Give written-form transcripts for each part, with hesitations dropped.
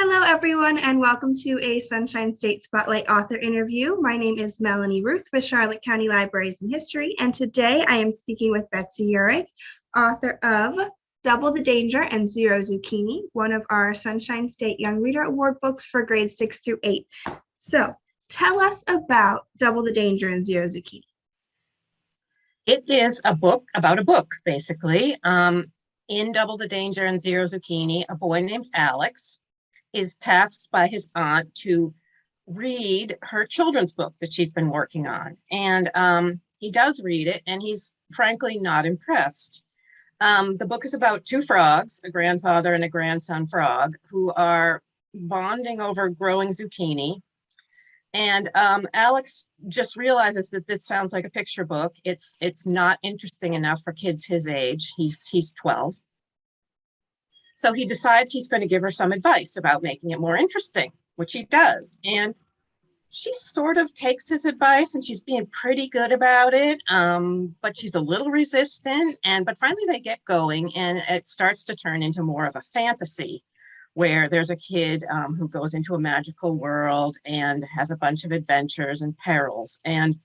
Hello, everyone, and welcome to a Sunshine State Spotlight author interview. My name is Melanie Ruth with Charlotte County Libraries and History, and today I am speaking with Betsy Uhrig, author of Double the Danger and Zero Zucchini, one of our Sunshine State Young Reader Award books for grades 6 through 8. So, tell us about Double the Danger and Zero Zucchini. It is a book about a book, basically. In Double the Danger and Zero Zucchini, a boy named Alex is tasked by his aunt to read her children's book that she's been working on. And he does read it, and he's frankly not impressed. The book is about two frogs, a grandfather and a grandson frog, who are bonding over growing zucchini. And Alex just realizes that this sounds like a picture book. It's not interesting enough for kids his age. He's 12. So he decides he's going to give her some advice about making it more interesting, which he does. And she sort of takes his advice, and she's being pretty good about it, but she's a little resistant. But finally they get going, and it starts to turn into more of a fantasy, where there's a kid who goes into a magical world and has a bunch of adventures and perils. And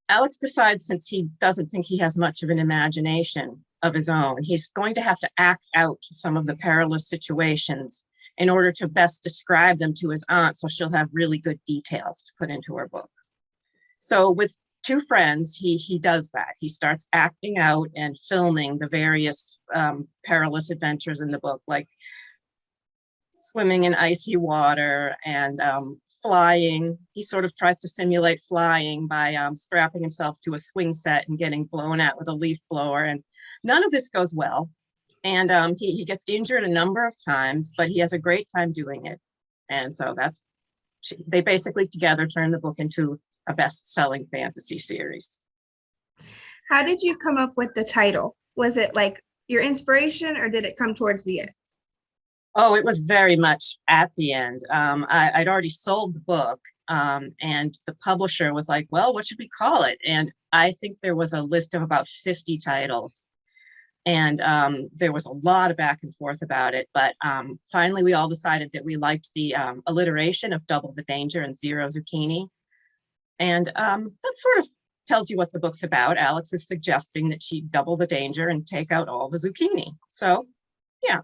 Alex decides, since he doesn't think he has much of an imagination of his own, he's going to have to act out some of the perilous situations in order to best describe them to his aunt, so she'll have really good details to put into her book. So with two friends, he does that. He starts acting out and filming the various perilous adventures in the book, like swimming in icy water and flying. He sort of tries to simulate flying by strapping himself to a swing set and getting blown out with a leaf blower. And none of this goes well. And he gets injured a number of times, but he has a great time doing it. And so they basically together turn the book into a best-selling fantasy series. How did you come up with the title? Was it like your inspiration, or did it come towards the end? Oh, it was very much at the end. I'd already sold the book, and the publisher was like, well, what should we call it? And I think there was a list of about 50 titles. And there was a lot of back and forth about it. But finally, we all decided that we liked the alliteration of Double the Danger and Zero Zucchini. And that sort of tells you what the book's about. Alex is suggesting that she double the danger and take out all the zucchini. So, yeah.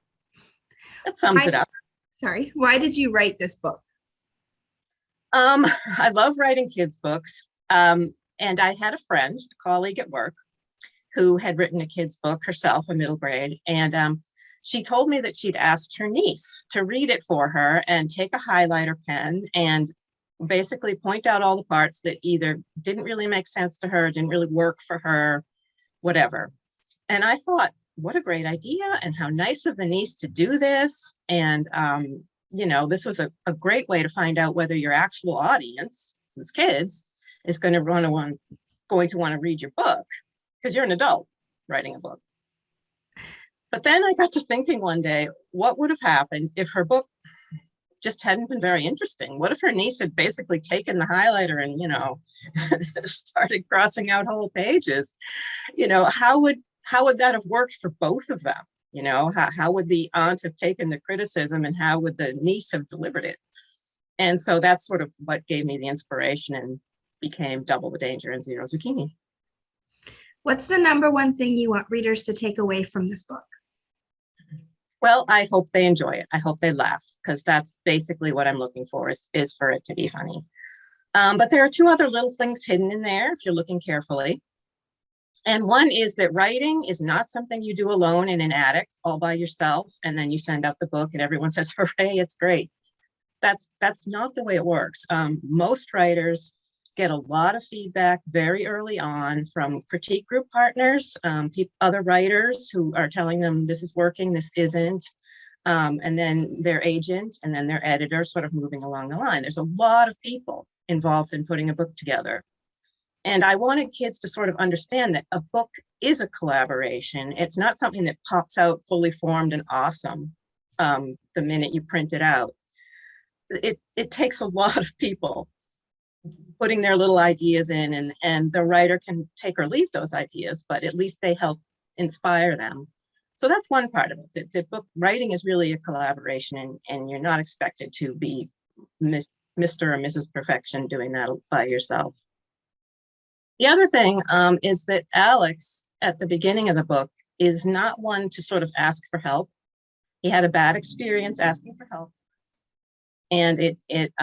That sums it up. Sorry, why did you write this book? I love writing kids' books. And I had a friend, a colleague at work, who had written a kid's book herself, a middle grade. And she told me that she'd asked her niece to read it for her and take a highlighter pen and basically point out all the parts that either didn't really make sense to her, didn't really work for her, whatever. And I thought, what a great idea, and how nice of the niece to do this. And, this was a great way to find out whether your actual audience, who's kids, is going to want to read your book, because you're an adult writing a book. But then I got to thinking one day, what would have happened if her book just hadn't been very interesting? What if her niece had basically taken the highlighter and, started crossing out whole pages? How would that have worked for both of them? How would the aunt have taken the criticism, and how would the niece have delivered it? And so that's sort of what gave me the inspiration and became Double the Danger and Zero Zucchini. What's the number one thing you want readers to take away from this book? Well, I hope they enjoy it. I hope they laugh, because that's basically what I'm looking for, is for it to be funny. But there are two other little things hidden in there if you're looking carefully. And one is that writing is not something you do alone in an attic all by yourself, and then you send out the book and everyone says, hooray, it's great. That's not the way it works. Most writers get a lot of feedback very early on from critique group partners, other writers who are telling them this is working, this isn't, and then their agent, and then their editor, sort of moving along the line. There's a lot of people involved in putting a book together. And I wanted kids to sort of understand that a book is a collaboration. It's not something that pops out fully formed and awesome the minute you print it out. It takes a lot of people putting their little ideas in, and the writer can take or leave those ideas, but at least they help inspire them. So that's one part of it. The book writing is really a collaboration, and you're not expected to be Mr. or Mrs. Perfection doing that by yourself. The other thing is that Alex, at the beginning of the book, is not one to sort of ask for help. He had a bad experience asking for help, and it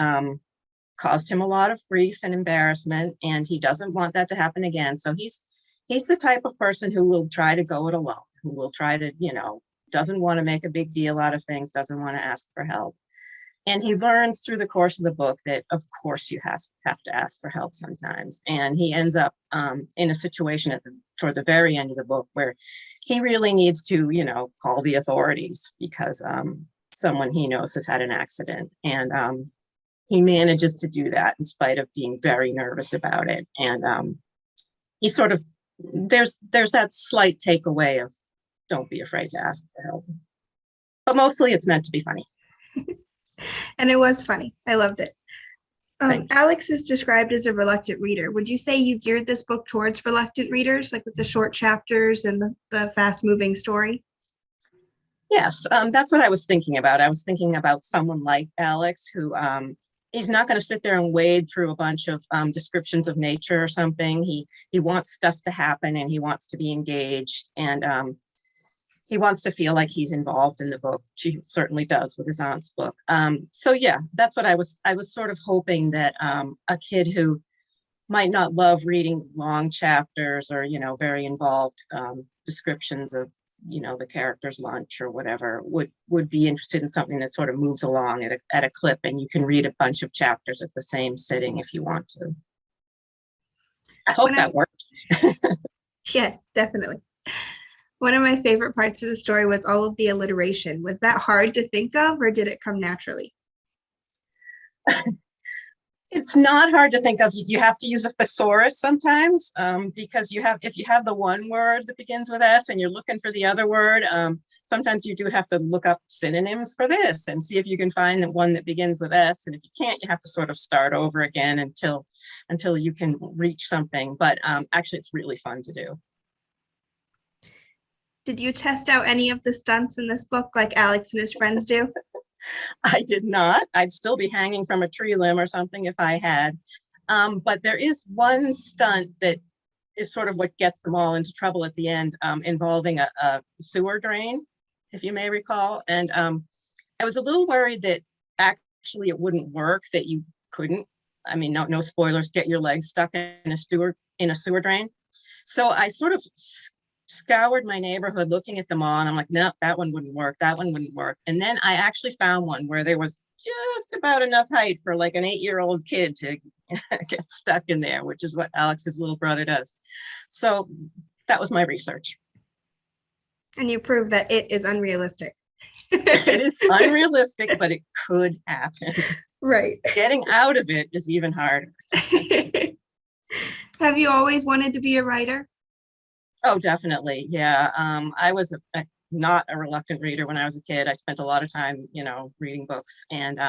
caused him a lot of grief and embarrassment, and he doesn't want that to happen again. So he's the type of person who will try to go it alone, who will try to, doesn't want to make a big deal out of things, doesn't want to ask for help. And he learns through the course of the book that, of course, you have to ask for help sometimes. And he ends up in a situation toward the very end of the book where he really needs to, call the authorities because someone he knows has had an accident. And he manages to do that in spite of being very nervous about it. And he sort of, there's that slight takeaway of don't be afraid to ask for help. But mostly it's meant to be funny. And it was funny. I loved it. Alex is described as a reluctant reader. Would you say you geared this book towards reluctant readers, like with the short chapters and the fast-moving story? Yes, that's what I was thinking about. I was thinking about someone like Alex who he's not going to sit there and wade through a bunch of descriptions of nature or something. He wants stuff to happen, and he wants to be engaged, and he wants to feel like he's involved in the book. She certainly does with his aunt's book. So yeah, that's what I was sort of hoping that a kid who might not love reading long chapters or, very involved descriptions of, the character's lunch or whatever would be interested in something that sort of moves along at a clip, and you can read a bunch of chapters at the same sitting if you want to. I hope that worked. Yes, definitely. One of my favorite parts of the story was all of the alliteration. Was that hard to think of, or did it come naturally? It's not hard to think of. You have to use a thesaurus sometimes because if you have the one word that begins with S and you're looking for the other word, sometimes you do have to look up synonyms for this and see if you can find the one that begins with S. And if you can't, you have to sort of start over again until you can reach something. But actually, it's really fun to do. Did you test out any of the stunts in this book like Alex and his friends do? I did not. I'd still be hanging from a tree limb or something if I had. But there is one stunt that is sort of what gets them all into trouble at the end, involving a sewer drain, if you may recall. And I was a little worried that actually it wouldn't work, that you couldn't. I mean, no spoilers, get your legs stuck in a sewer drain. So I sort of scoured my neighborhood looking at them all, and I'm like, no, that one wouldn't work. That one wouldn't work. And then I actually found one where there was just about enough height for like an 8-year-old kid to get stuck in there, which is what Alex's little brother does. So that was my research. And you proved that it is unrealistic. It is unrealistic, but it could happen. Right. Getting out of it is even harder. Have you always wanted to be a writer? Oh, definitely. Yeah. I was not a reluctant reader when I was a kid. I spent a lot of time, reading books and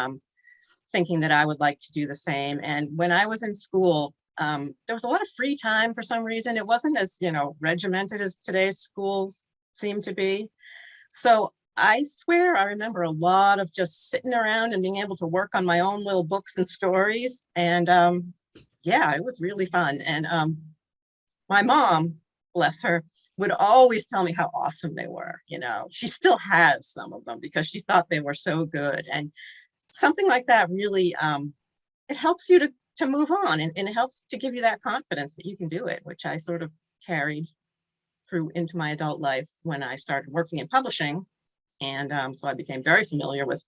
thinking that I would like to do the same. And when I was in school, there was a lot of free time for some reason. It wasn't as, regimented as today's schools seem to be. So I swear I remember a lot of just sitting around and being able to work on my own little books and stories. And yeah, it was really fun. And my mom, bless her, would always tell me how awesome they were. She still has some of them because she thought they were so good. And something like that really, it helps you to move on, and it helps to give you that confidence that you can do it, which I sort of carried through into my adult life when I started working in publishing. And so I became very familiar with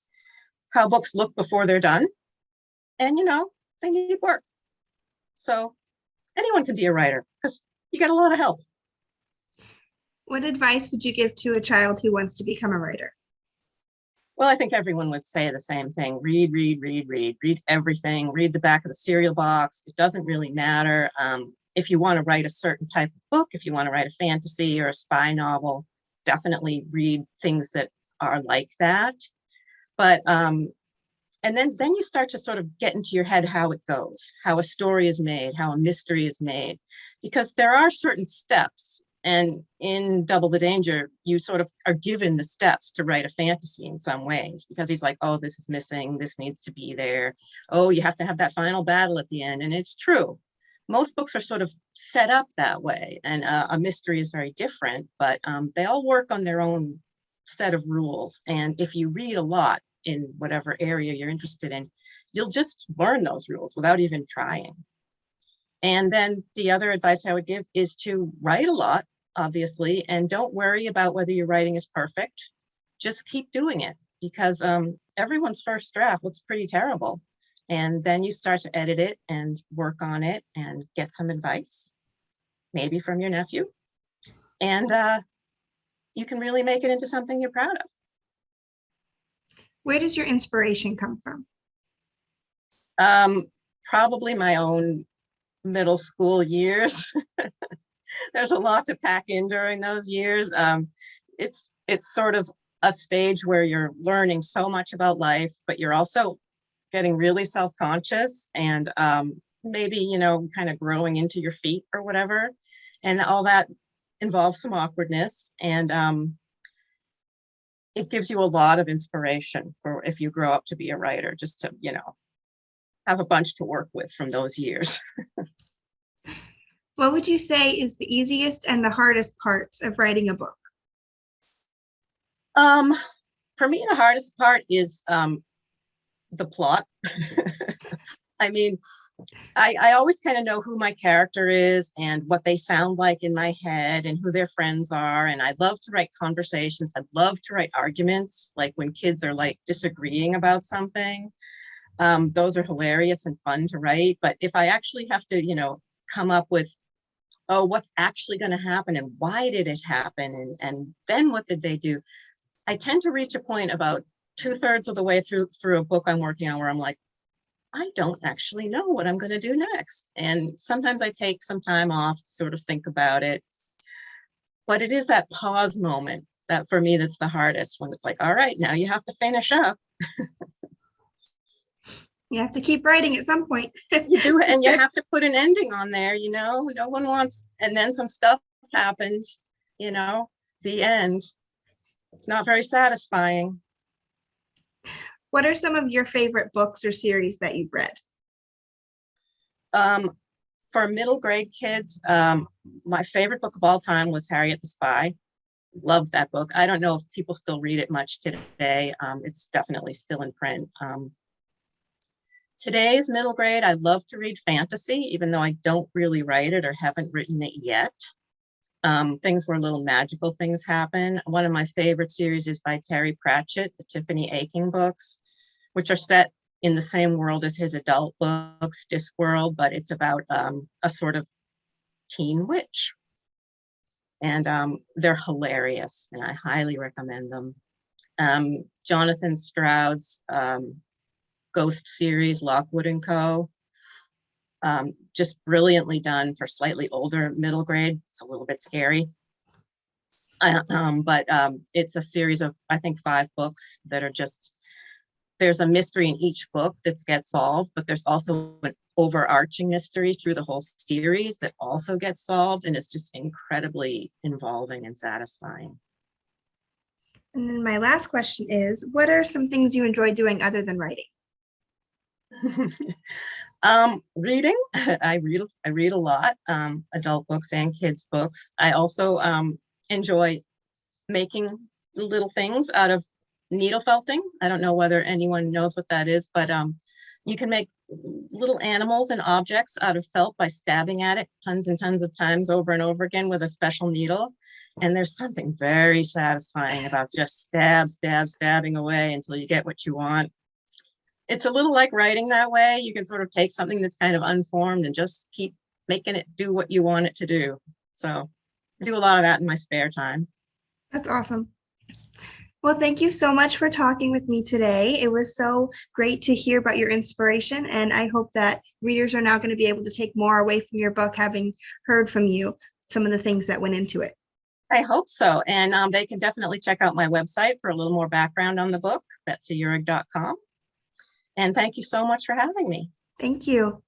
how books look before they're done. And, they need work. So anyone can be a writer because you get a lot of help. What advice would you give to a child who wants to become a writer? Well, I think everyone would say the same thing. Read everything. Read the back of the cereal box. It doesn't really matter. If you want to write a certain type of book, if you want to write a fantasy or a spy novel, definitely read things that are like that. But and then you start to sort of get into your head how it goes, how a story is made, how a mystery is made, because there are certain steps And in Double the Danger, you sort of are given the steps to write a fantasy in some ways, because he's like, oh, this is missing, this needs to be there. Oh, you have to have that final battle at the end. And it's true. Most books are sort of set up that way, and a mystery is very different, but they all work on their own set of rules. And if you read a lot in whatever area you're interested in, you'll just learn those rules without even trying. And then the other advice I would give is to write a lot, obviously, and don't worry about whether your writing is perfect. Just keep doing it, because everyone's first draft looks pretty terrible. And then you start to edit it and work on it and get some advice, maybe from your nephew. And you can really make it into something you're proud of. Where does your inspiration come from? Probably my own middle school years. There's a lot to pack in during those years. It's sort of a stage where you're learning so much about life, but you're also getting really self-conscious and maybe, you know, kind of growing into your feet or whatever. And all that involves some awkwardness. And it gives you a lot of inspiration for if you grow up to be a writer, just to, you know, have a bunch to work with from those years. What would you say is the easiest and the hardest parts of writing a book? For me, the hardest part is the plot. I mean, I always kind of know who my character is and what they sound like in my head and who their friends are. And I love to write conversations. I love to write arguments, like when kids are like disagreeing about something. Those are hilarious and fun to write. But if I actually have to, you know, come up with, oh, what's actually going to happen and why did it happen? And then what did they do? I tend to reach a point about 2/3 of the way through a book I'm working on where I'm like, I don't actually know what I'm going to do next. And sometimes I take some time off to sort of think about it. But it is that pause moment that for me, that's the hardest, when it's like, all right, now you have to finish up. You have to keep writing at some point. You do, and you have to put an ending on there, you know, no one wants, and then some stuff happened, you know, the end. It's not very satisfying. What are some of your favorite books or series that you've read? For middle grade kids, my favorite book of all time was Harriet the Spy. Loved that book. I don't know if people still read it much today. It's definitely still in print. Today's middle grade, I love to read fantasy, even though I don't really write it or haven't written it yet. Things where little magical things happen. One of my favorite series is by Terry Pratchett, the Tiffany Aching books, which are set in the same world as his adult books, Discworld, but it's about a sort of teen witch. And they're hilarious, and I highly recommend them. Jonathan Stroud's Ghost series, Lockwood and Co. Just brilliantly done for slightly older middle grade. It's a little bit scary. But it's a series of, I think, 5 books that are just, there's a mystery in each book that gets solved, but there's also an overarching mystery through the whole series that also gets solved, and it's just incredibly involving and satisfying. And then my last question is, what are some things you enjoy doing other than writing? Reading. I read a lot, adult books and kids books. I also enjoy making little things out of needle felting. I don't know whether anyone knows what that is, but you can make little animals and objects out of felt by stabbing at it tons and tons of times over and over again with a special needle. And there's something very satisfying about just stabbing away until you get what you want. It's a little like writing that way. You can sort of take something that's kind of unformed and just keep making it do what you want it to do. So I do a lot of that in my spare time. That's awesome. Well, thank you so much for talking with me today. It was so great to hear about your inspiration, and I hope that readers are now going to be able to take more away from your book, having heard from you some of the things that went into it. I hope so. And they can definitely check out my website for a little more background on the book, betsyuhrig.com. And thank you so much for having me. Thank you.